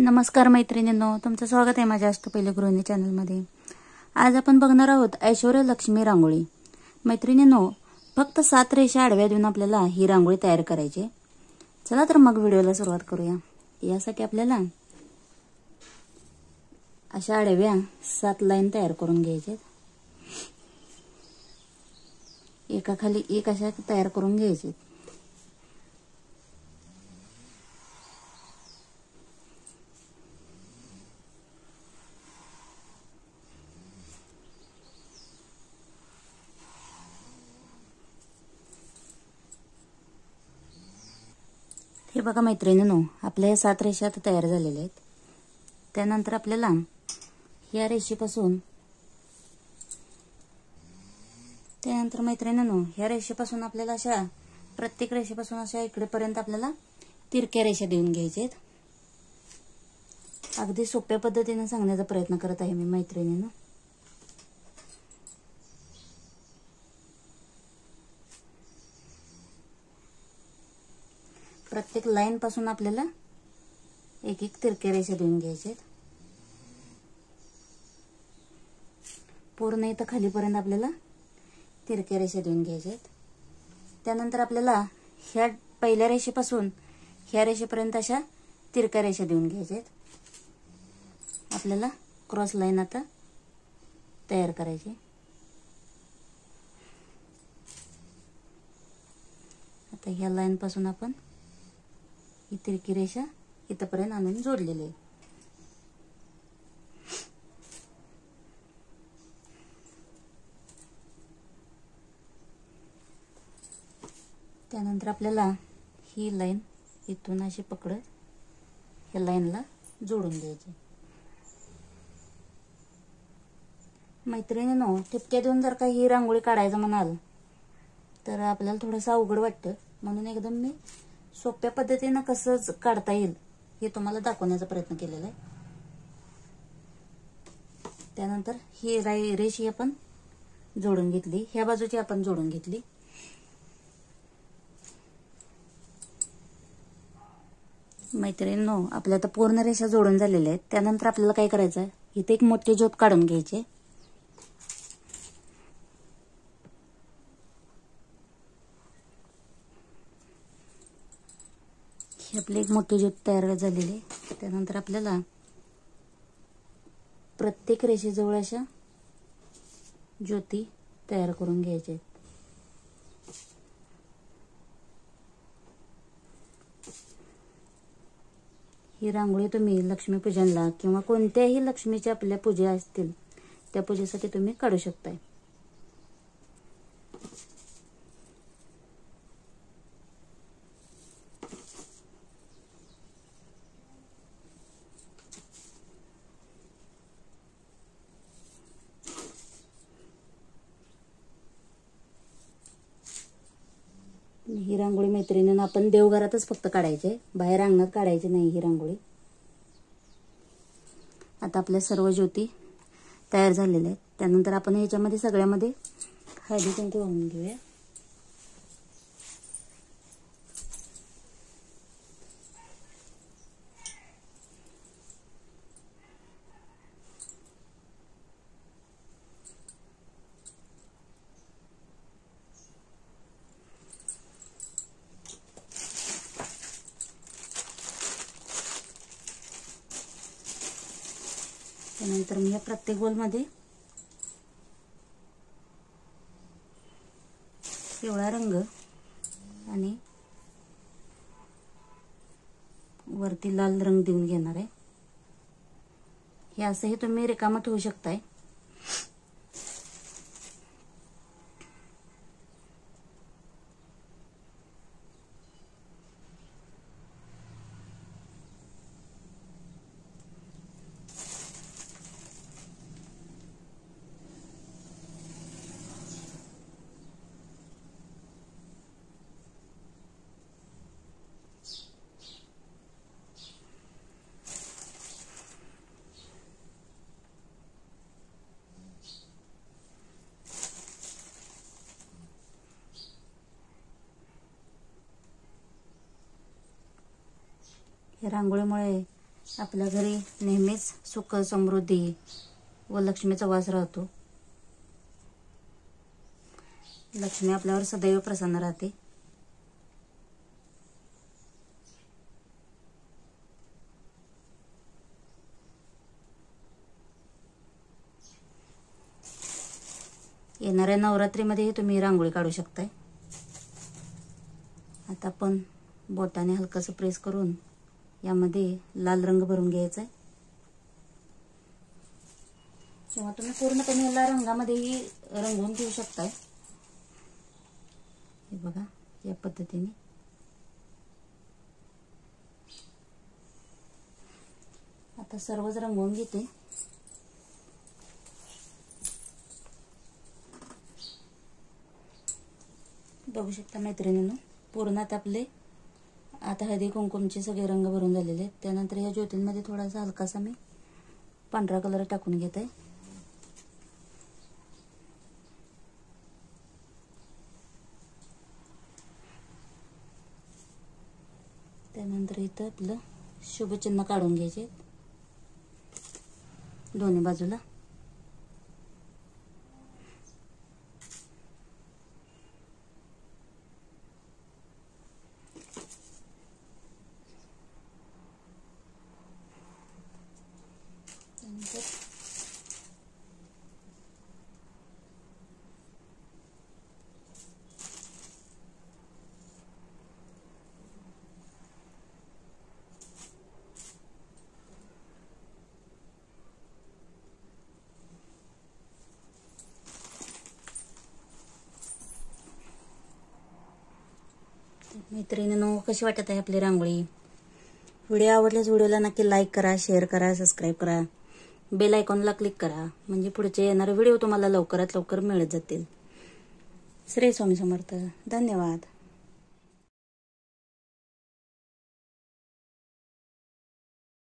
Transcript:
नमस्कार मैत्रिणींनो, तुमचं स्वागत आहे माझ्या अष्टपैलू गृहिणी चॅनलमध्ये। आज आपण बघणार आहोत ऐश्वर्य लक्ष्मी रांगोळी। मैत्रिणींनो, फक्त 7 रेषा आडव्या देऊन आपल्याला ही रांगोळी तयार करायची। चला तर मग व्हिडिओला सुरुवात करूया। यासाठी आपल्याला अशा आडव्या 7 लाईन तयार करून घ्यायचे। एकाखाली एक अशा तयार करून घ्यायचे। हे बघा मैत्रिणींनो, आपल्या या 7 रेषा आता तयार झालेल्या आहेत। त्यानंतर आपल्याला या रेषेपासून ह्या रेषेपासून आपल्याला अशा प्रत्येक रेषेपासून अशा इकडेपर्यंत आपल्याला तिरक्या रेषा देऊन घ्यायचे। अगदी सोप्या पद्धतीने सांगण्याचा प्रयत्न करत आहे मी मैत्रिणींनो। प्रत्येक लाईन पासून आपल्याला एक एक तिरक्या रेषा देऊन घ्यायचे। पूर्ण इथं खालीपर्यंत आपल्याला तिरक्या रेषा देऊन घ्यायचे। त्यानंतर आपल्याला ह्या पहिल्या रेषेपासून ह्या रेषेपर्यंत अशा तिरक्या रेषा देऊन घ्यायचे। आपल्याला क्रॉस लाईन आता तयार करायची। आता ह्या लाईन पासून आपण ही तिरकी रेषा इथपर्यंत आणून जोडलेली आहे। त्यानंतर आपल्याला ही लाईन इथून अशी पकडत या लाईनला जोडून द्यायची। मैत्रिणींनो, ठिपक्या देऊन जर का ही रांगोळी काढायचं म्हणाल तर आपल्याला थोडंसं अवघड वाटतं, म्हणून एकदम मी सोप्या पद्धतीने कसं काढता येईल हे तुम्हाला दाखवण्याचा प्रयत्न केलेला आहे। त्यानंतर ही रेषी आपण जोडून घेतली, ह्या बाजूची आपण जोडून घेतली। मैत्रिणींनो, आपल्या आता पूर्ण रेषा जोडून झालेल्या आहेत। त्यानंतर आपल्याला काय करायचं आहे, इथे एक मोठी ज्योत काढून घ्यायची। ही आपली एक मोठी ज्योत तयार झालेली आहे। त्यानंतर आपल्याला प्रत्येक रेषेजवळ अशा ज्योती तयार करून घ्यायच्या। ही रांगोळी तुम्ही लक्ष्मीपूजनला किंवा कोणत्याही लक्ष्मीच्या आपल्या पूजा असतील त्या पूजेसाठी तुम्ही काढू शकताय। ही रांगोळी मैत्रिणींना आपण देवघरातच फक्त काढायची, बाहेर अंगणात काढायची नाही ही रांगोळी। आता आपल्या सर्व ज्योती तयार झालेल्या आहेत। त्यानंतर आपण ह्याच्यामध्ये सगळ्यामध्ये हळदी कुंकू वाहून घेऊया। त्यानंतर मी या प्रत्येक गोलमध्ये पिवळा रंग आणि वरती लाल रंग देऊन घेणार आहे। हे असंही तुम्ही रिकामं ठेवू शकताय। या रांगोळीमुळे आपल्या घरी नेहमीच सुख समृद्धी व लक्ष्मीचा वास राहतो. लक्ष्मी आपल्यावर सदैव प्रसन्न राहते. येणाऱ्या नवरात्रीमध्येही तुम्ही रांगोळी काढू शकताय. आता आपण बोटाने हलकसं प्रेस करून यामध्ये लाल रंग भरून घ्यायचा आहे. किंवा तुम्ही पूर्णपणे याला रंगामध्येही रंगवून घेऊ शकताय. हे बघा, या पद्धतीने आता सर्वच रंगवून घेते. बघू शकता मैत्रिणींनो, पूर्ण आता आपले आता हळदी कुंकुमचे सगळे रंग भरून झालेले आहेत. त्यानंतर या ज्योतींमध्ये थोडासा हलकासा मी पांढरा कलर टाकून घेत आहे. त्यानंतर इथं आपलं शुभचिन्ह काढून घ्यायचे दोन्ही बाजूला. मैत्रिणींनो, कशी वाटत आहे आपली रांगोळी? व्हिडिओ आवडल्यास व्हिडिओला नक्की लाईक करा, शेअर करा, सबस्क्राईब करा, बेल आयकॉनला क्लिक करा, म्हणजे पुढचे येणारे व्हिडिओ तुम्हाला लवकरात लवकर मिळत जातील. श्री स्वामी समर्थ. धन्यवाद.